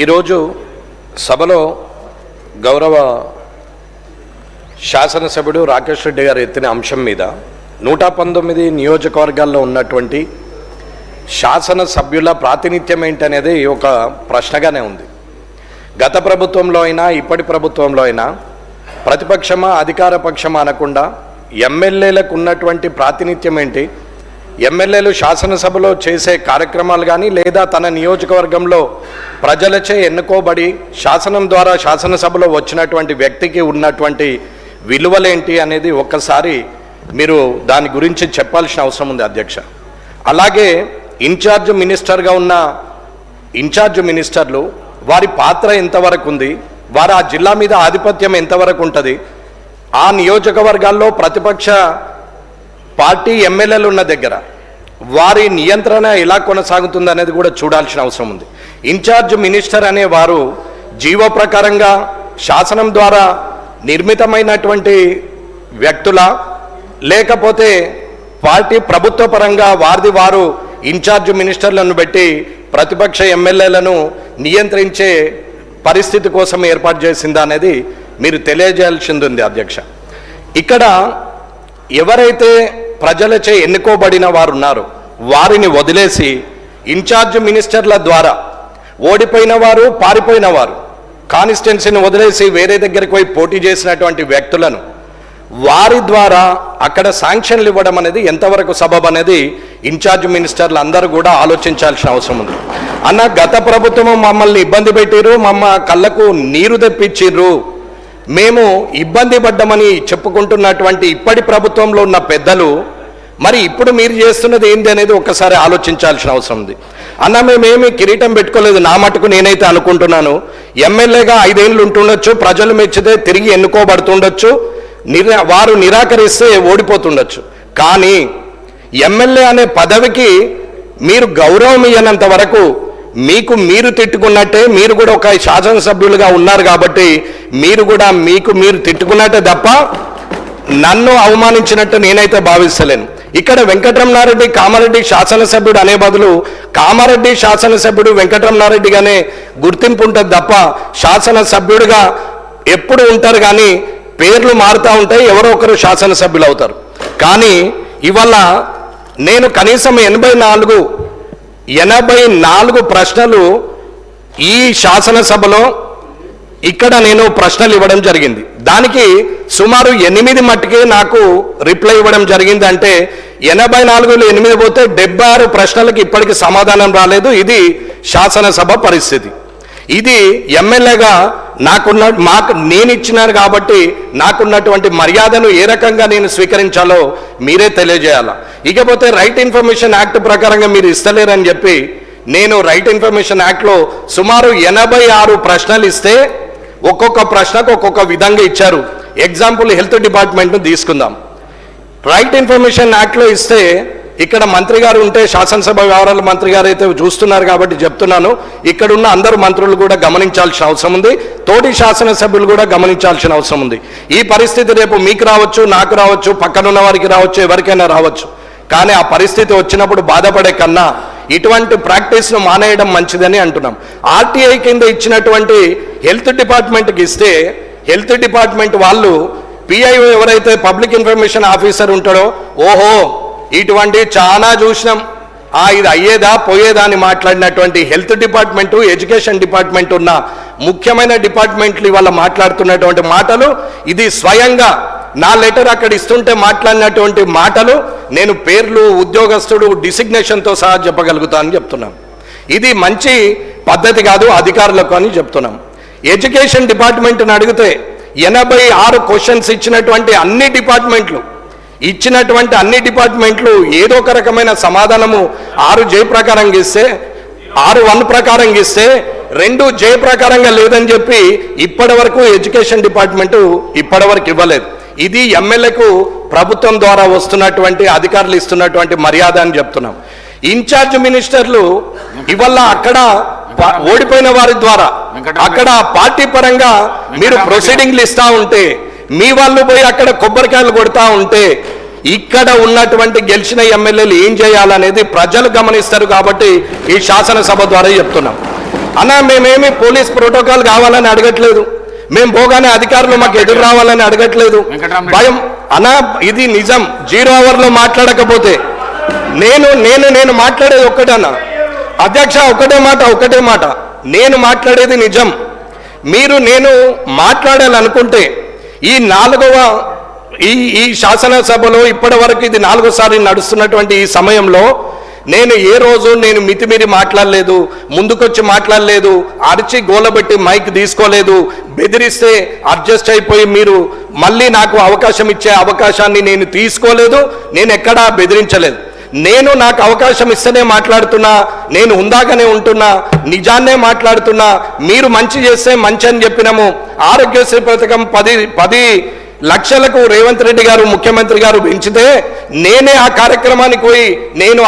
ఈరోజు సభలో గౌరవ శాసనసభ్యుడు రాకేష్ రెడ్డి గారు ఎత్తిన అంశం మీద 119 నియోజకవర్గాల్లో ఉన్నటువంటి శాసనసభ్యుల ప్రాతినిధ్యం ఏంటనేది ఒక ప్రశ్నగానే ఉంది. గత ప్రభుత్వంలో అయినా ఇప్పటి ప్రభుత్వంలో అయినా ప్రతిపక్షమా అధికార పక్షమా అనకుండా ఎమ్మెల్యేలకు ఉన్నటువంటి ప్రాతినిధ్యం ఏంటి, ఎమ్మెల్యేలు శాసనసభలో చేసే కార్యక్రమాలు కానీ లేదా తన నియోజకవర్గంలో ప్రజలచే ఎన్నుకోబడి శాసనం ద్వారా శాసనసభలో వచ్చినటువంటి వ్యక్తికి ఉన్నటువంటి విలువలేంటి అనేది ఒక్కసారి మీరు దాని గురించి చెప్పాల్సిన అవసరం ఉంది అధ్యక్ష. అలాగే ఇన్ఛార్జ్ మినిస్టర్గా ఉన్న ఇన్ఛార్జ్ మినిస్టర్లు వారి పాత్ర ఎంతవరకు ఉంది, వారు ఆ జిల్లా మీద ఆధిపత్యం ఎంతవరకు ఉంటుంది, ఆ నియోజకవర్గాల్లో ప్రతిపక్ష పార్టీ ఎమ్మెల్యేలు ఉన్న దగ్గర వారి నియంత్రణ ఎలా కొనసాగుతుంది అనేది కూడా చూడాల్సిన అవసరం ఉంది. ఇన్ఛార్జ్ మినిస్టర్ అనే వారు జీవో ప్రకారంగా శాసనం ద్వారా నిర్మితమైనటువంటి వ్యక్తుల లేకపోతే పార్టీ ప్రభుత్వ పరంగా వారు ఇన్ఛార్జ్ మినిస్టర్లను పెట్టి ప్రతిపక్ష ఎమ్మెల్యేలను నియంత్రించే పరిస్థితి కోసం ఏర్పాటు చేసిందా అనేది మీరు తెలియజేయాల్సింది ఉంది అధ్యక్ష. ఇక్కడ ఎవరైతే ప్రజలచే ఎన్నుకోబడిన వారు ఉన్నారో వారిని వదిలేసి ఇన్ఛార్జ్ మినిస్టర్ల ద్వారా ఓడిపోయిన వారు పారిపోయిన వారు కాన్స్టిట్యున్సీని వదిలేసి వేరే దగ్గరికి పోయి పోటీ చేసినటువంటి వ్యక్తులను వారి ద్వారా అక్కడ శాంక్షన్లు ఇవ్వడం అనేది ఎంతవరకు సబబ్ అనేది ఇన్ఛార్జ్ మినిస్టర్లు అందరూ కూడా ఆలోచించాల్సిన అవసరం ఉంది. అన్న గత ప్రభుత్వం మమ్మల్ని ఇబ్బంది పెట్టిర్రు, కళ్ళకు నీరు తెప్పించిర్రు, మేము ఇబ్బంది పడ్డామని చెప్పుకుంటున్నటువంటి ఇప్పటి ప్రభుత్వంలో ఉన్న పెద్దలు మరి ఇప్పుడు మీరు చేస్తున్నది ఏంటి అనేది ఒక్కసారి ఆలోచించాల్సిన అవసరం ఉంది. అన్న మేమేమి కిరీటం పెట్టుకోలేదు, నా మటుకు నేనైతే అనుకుంటున్నాను ఎమ్మెల్యేగా 5 ఏళ్ళు ఉంటుండొచ్చు, ప్రజలు మెచ్చితే తిరిగి ఎన్నుకోబడుతుండొచ్చు, వారు నిరాకరిస్తే ఓడిపోతుండొచ్చు. కానీ ఎమ్మెల్యే అనే పదవికి మీరు గౌరవం ఇవ్వనంత వరకు మీరు తిట్టుకున్నట్టే, మీరు కూడా ఒక శాసనసభ్యులుగా ఉన్నారు కాబట్టి మీరు కూడా మీరు తిట్టుకున్నట్టే తప్ప నన్ను అవమానించినట్టు నేనైతే భావిస్తలేను. ఇక్కడ వెంకటరమణారెడ్డి కామారెడ్డి శాసనసభ్యుడు అనే బదులు కామారెడ్డి శాసనసభ్యుడు వెంకటరమణారెడ్డిగానే గుర్తింపు ఉంటుంది తప్ప శాసనసభ్యుడిగా ఎప్పుడు ఉంటారు కానీ పేర్లు మారుతూ ఉంటాయి, ఎవరో ఒకరు శాసనసభ్యులు అవుతారు. కానీ ఇవాళ నేను కనీసం 84 ప్రశ్నలు ఈ శాసనసభలో ఇక్కడ నేను ప్రశ్నలు ఇవ్వడం జరిగింది. దానికి సుమారు 8 మట్టుకే నాకు రిప్లై ఇవ్వడం జరిగింది. అంటే 84లో 8 పోతే 76 ప్రశ్నలకు ఇప్పటికీ సమాధానం రాలేదు. ఇది శాసనసభ పరిస్థితి. ఇది ఎమ్మెల్యేగా నేను ఇచ్చినారు కాబట్టి నాకున్నటువంటి మర్యాదను ఏ రకంగా నేను స్వీకరించాలో మీరే తెలియజేయాలా. ఇకపోతే రైట్ ఇన్ఫర్మేషన్ యాక్ట్ ప్రకారంగా మీరు ఇస్తలేరని చెప్పి నేను రైట్ ఇన్ఫర్మేషన్ యాక్ట్లో సుమారు 86 ప్రశ్నలు ఇస్తే ఒక్కొక్క ప్రశ్నకు ఒక్కొక్క విధంగా ఇచ్చారు. ఎగ్జాంపుల్ హెల్త్ డిపార్ట్మెంట్ను తీసుకుందాం. రైట్ ఇన్ఫర్మేషన్ యాక్ట్లో ఇస్తే ఇక్కడ మంత్రి గారు ఉంటే శాసనసభ వ్యవహారాల మంత్రి గారు అయితే చూస్తున్నారు కాబట్టి చెప్తున్నాను, ఇక్కడున్న అందరు మంత్రులు కూడా గమనించాల్సిన అవసరం ఉంది, తోటి శాసనసభ్యులు కూడా గమనించాల్సిన అవసరం ఉంది. ఈ పరిస్థితి రేపు మీకు రావచ్చు, నాకు రావచ్చు, పక్కనున్న వారికి రావచ్చు, ఎవరికైనా రావచ్చు. కానీ ఆ పరిస్థితి వచ్చినప్పుడు బాధపడే కన్నా ఇటువంటి ప్రాక్టీస్ను మానేయడం మంచిదని అంటున్నాం. ఆర్టీఐ కింద ఇచ్చినటువంటి హెల్త్ డిపార్ట్మెంట్కి ఇస్తే హెల్త్ డిపార్ట్మెంట్ వాళ్ళు పిఐఓ ఎవరైతే పబ్లిక్ ఇన్ఫర్మేషన్ ఆఫీసర్ ఉంటాడో ఓహో ఇటువంటి చాలా చూసినాం, ఇది అయ్యేదా పోయేదా అని మాట్లాడినటువంటి హెల్త్ డిపార్ట్మెంటు ఎడ్యుకేషన్ డిపార్ట్మెంట్ ఉన్న ముఖ్యమైన డిపార్ట్మెంట్లు ఇవాళ మాట్లాడుతున్నటువంటి మాటలు, ఇది స్వయంగా నా లెటర్ అక్కడ ఇస్తుంటే మాట్లాడినటువంటి మాటలు నేను పేర్లు ఉద్యోగస్తుడు డిసిగ్నేషన్తో సహా చెప్పగలుగుతానని చెప్తున్నాం. ఇది మంచి పద్ధతి కాదు అధికారులకు అని చెప్తున్నాం. ఎడ్యుకేషన్ డిపార్ట్మెంట్ని అడిగితే 86 క్వశ్చన్స్ ఇచ్చినటువంటి అన్ని డిపార్ట్మెంట్లు ఏదో ఒక రకమైన సమాధానము 6 జే ప్రకారంగా ఇస్తే 6(1) ప్రకారంగా ఇస్తే 2 జే ప్రకారంగా లేదని చెప్పి ఇప్పటి వరకు ఎడ్యుకేషన్ డిపార్ట్మెంటు ఇప్పటివరకు ఇవ్వలేదు. ఇది ఎమ్మెల్యేకు ప్రభుత్వం ద్వారా వస్తున్నటువంటి అధికారులు ఇస్తున్నటువంటి మర్యాద అని చెప్తున్నాం. ఇన్ఛార్జ్ మినిస్టర్లు ఇవల్ల అక్కడ ఓడిపోయిన వారి ద్వారా అక్కడ పార్టీ పరంగా మీరు ప్రొసీడింగ్లు ఇస్తా ఉంటే మీ వాళ్ళు పోయి అక్కడ కొబ్బరికాయలు కొడతా ఉంటే ఇక్కడ ఉన్నటువంటి గెలిచిన ఎమ్మెల్యేలు ఏం చేయాలనేది ప్రజలు గమనిస్తారు. కాబట్టి ఈ శాసనసభ ద్వారా చెప్తున్నాం. అన్న మేమేమి పోలీస్ ప్రోటోకాల్ కావాలని అడగట్లేదు, మేము పోగానే అధికారులు మాకు ఎదురు రావాలని అడగట్లేదు. భయం అన్న, ఇది నిజం. 0 అవర్లో మాట్లాడకపోతే నేను మాట్లాడేది ఒక్కటన్నా అధ్యక్ష, ఒకటే మాట నేను మాట్లాడేది నిజం. నేను మాట్లాడాలనుకుంటే ఈ శాసనసభలో ఇప్పటి వరకు ఇది 4వసారి నడుస్తున్నటువంటి ఈ సమయంలో నేను ఏ రోజు మితిమీరి మాట్లాడలేదు, ముందుకొచ్చి మాట్లాడలేదు, అరిచి గోలబెట్టి మైక్ తీసుకోలేదు, బెదిరిస్తే అడ్జస్ట్ అయిపోయి మీరు మళ్ళీ నాకు అవకాశం ఇచ్చే అవకాశాన్ని నేను తీసుకోలేదు, నేను ఎక్కడా బెదిరించలేదు. నాకు అవకాశం ఇస్తేనే మాట్లాడుతున్నా, నేను హుందాగానే ఉంటున్నా, నిజాన్నే మాట్లాడుతున్నా. మీరు మంచి చేస్తే మంచి అని చెప్పినాము. ఆరోగ్యశ్రీ పథకం 10 లక్షలకు రేవంత్ రెడ్డి గారు ముఖ్యమంత్రి గారు పెంచితే నేనే ఆ కార్యక్రమానికి పోయి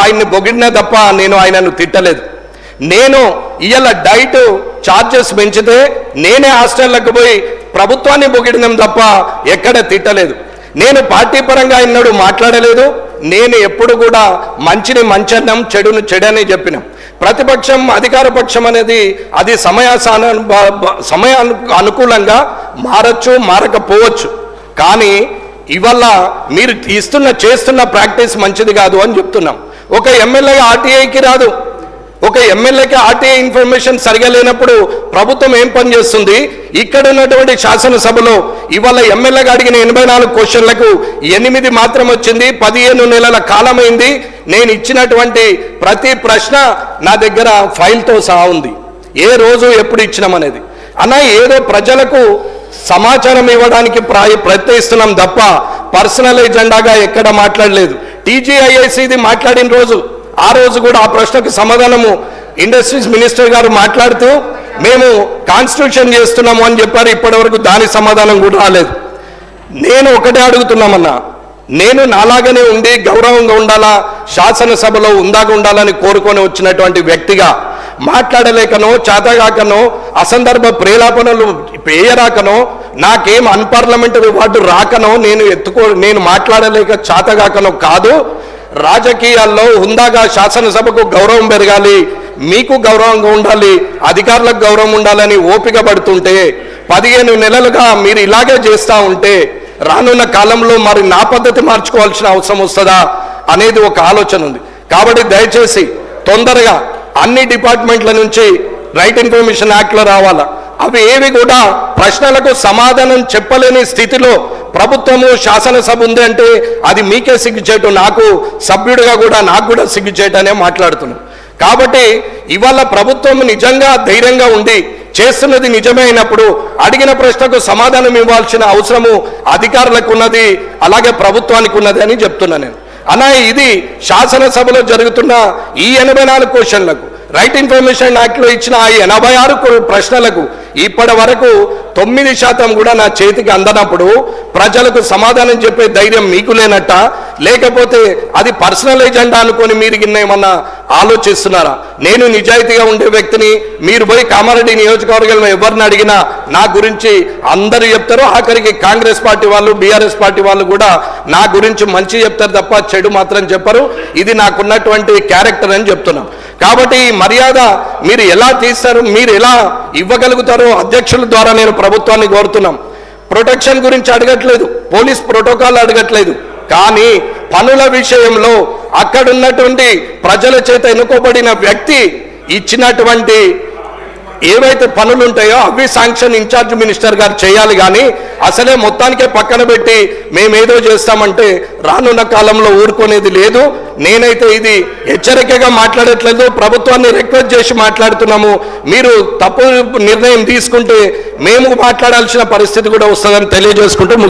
ఆయన్ని పొగిడినా తప్ప నేను ఆయనను తిట్టలేదు. ఇవాళ డైట్ ఛార్జెస్ పెంచితే నేనే హాస్టళ్లకు పోయి ప్రభుత్వాన్ని పొగిడినాం తప్ప ఎక్కడ తిట్టలేదు. పార్టీ పరంగా ఎన్నడూ మాట్లాడలేదు. ఎప్పుడు కూడా మంచిని మంచన్నం, చెడును చెడని చెప్పినాం. ప్రతిపక్షం అధికార పక్షం అనేది అది సమయ అనుకూలంగా మారచ్చు, మారకపోవచ్చు. కానీ ఇవాళ మీరు చేస్తున్న ప్రాక్టీస్ మంచిది కాదు అని చెప్తున్నాం. ఒక ఎమ్మెల్యే ఆర్టీఐకి రాదు. ఒక ఎమ్మెల్యేకి ఆర్టీఐ ఇన్ఫర్మేషన్ సరిగా లేనప్పుడు ప్రభుత్వం ఏం పని చేస్తుంది? ఇక్కడ ఉన్నటువంటి శాసనసభలో ఇవాళ ఎమ్మెల్యేగా అడిగిన 84 క్వశ్చన్లకు 8 మాత్రం వచ్చింది. 15 నెలల కాలమైంది. నేను ఇచ్చినటువంటి ప్రతి ప్రశ్న నా దగ్గర ఫైల్తో సహా ఉంది, ఏ రోజు ఎప్పుడు ఇచ్చినామనేది. ఏదో ప్రజలకు సమాచారం ఇవ్వడానికి ప్రయత్నిస్తున్నాం తప్ప పర్సనల్ ఎజెండాగా ఎక్కడ మాట్లాడలేదు. టీజీఐఐసిది మాట్లాడిన రోజు, ఆ రోజు కూడా ఆ ప్రశ్నకు సమాధానము ఇండస్ట్రీస్ మినిస్టర్ గారు మాట్లాడుతూ మేము కాన్స్టిట్యూషన్ చేస్తున్నాము అని చెప్పారు. ఇప్పటి వరకు దాని సమాధానం కూడా రాలేదు. ఒకటే అడుగుతున్నామన్నా, నాలాగానే ఉండి గౌరవంగా ఉండాలా, శాసనసభలో ఉందాగా ఉండాలని కోరుకొని వచ్చినటువంటి వ్యక్తిగా మాట్లాడలేకనో, చేతగాకనో, అసందర్భ ప్రేలాపనలు పేయరాకనో, నాకేం అన్పార్లమెంటరీ వార్డు రాకనో, నేను మాట్లాడలేక చేతగాకనో కాదు. రాజకీయాల్లో హుందాగా శాసనసభకు గౌరవం పెరగాలి, మీకు గౌరవంగా ఉండాలి, అధికారులకు గౌరవం ఉండాలని ఓపిక పడుతుంటే 15 నెలలుగా మీరు ఇలాగే చేస్తూ ఉంటే రానున్న కాలంలో మరి నా పద్ధతి మార్చుకోవాల్సిన అవసరం వస్తుందా అనేది ఒక ఆలోచన ఉంది. కాబట్టి దయచేసి తొందరగా అన్ని డిపార్ట్మెంట్ల నుంచి రైట్ ఇన్ఫర్మేషన్ యాక్ట్లో రావాలా. అవి ఏవి కూడా ప్రశ్నలకు సమాధానం చెప్పలేని స్థితిలో ప్రభుత్వము, శాసనసభ ఉంది అంటే అది మీకే సిగ్గుచేటు, నాకు సభ్యుడిగా కూడా నాకు కూడా సిగ్గుచేటనే మాట్లాడుతున్నాం. కాబట్టి ఇవాళ ప్రభుత్వం నిజంగా ధైర్యంగా ఉండి చేస్తున్నది నిజమే అయినప్పుడు అడిగిన ప్రశ్నకు సమాధానం ఇవ్వాల్సిన అవసరము అధికారులకు ఉన్నది, అలాగే ప్రభుత్వానికి ఉన్నది అని చెప్తున్నా నేను. ఇది శాసనసభలో జరుగుతున్న ఈ 84 క్వశ్చన్లకు రైట్ ఇన్ఫర్మేషన్ యాక్ట్లో ఇచ్చిన ఆ 86 ప్రశ్నలకు ఇప్పటి వరకు 9% కూడా నా చేతికి అందనప్పుడు ప్రజలకు సమాధానం చెప్పే ధైర్యం మీకు లేనట్ట, లేకపోతే అది పర్సనల్ ఎజెండా అనుకొని మీరు ఏమన్నా ఆలోచిస్తున్నారా? నేను నిజాయితీగా ఉండే వ్యక్తిని. మీరు పోయి కామారెడ్డి నియోజకవర్గంలో ఎవరిని అడిగినా నా గురించి అందరూ చెప్తారు. ఆఖరికి కాంగ్రెస్ పార్టీ వాళ్ళు, బీఆర్ఎస్ పార్టీ వాళ్ళు కూడా నా గురించి మంచి చెప్తారు తప్ప చెడు మాత్రం చెప్పరు. ఇది నాకున్నటువంటి క్యారెక్టర్ అని చెప్తున్నాం. కాబట్టి ఈ మర్యాద మీరు ఎలా తీస్తారు, మీరు ఎలా ఇవ్వగలుగుతారో అధ్యక్షుల ద్వారా నేను ప్రభుత్వాన్ని కోరుతున్నాం. ప్రొటెక్షన్ గురించి అడగట్లేదు, పోలీస్ ప్రోటోకాల్ అడగట్లేదు, కానీ పనుల విషయంలో అక్కడున్నటువంటి ప్రజల చేత ఎన్నుకోబడిన వ్యక్తి ఇచ్చినటువంటి ఏవైతే పనులు ఉంటాయో అవి శాంక్షన్ ఇన్ఛార్జ్ మినిస్టర్ గారు చేయాలి. కానీ అసలే మొత్తానికే పక్కన పెట్టి మేమేదో చేస్తామంటే రానున్న కాలంలో ఊరుకునేది లేదు. నేనైతే ఇది హెచ్చరికగా మాట్లాడట్లేదు, ప్రభుత్వాన్ని రిక్వెస్ట్ చేసి మాట్లాడుతున్నాము. మీరు తప్పు నిర్ణయం తీసుకుంటే మేము మాట్లాడాల్సిన పరిస్థితి కూడా వస్తుందని తెలియజేసుకుంటూ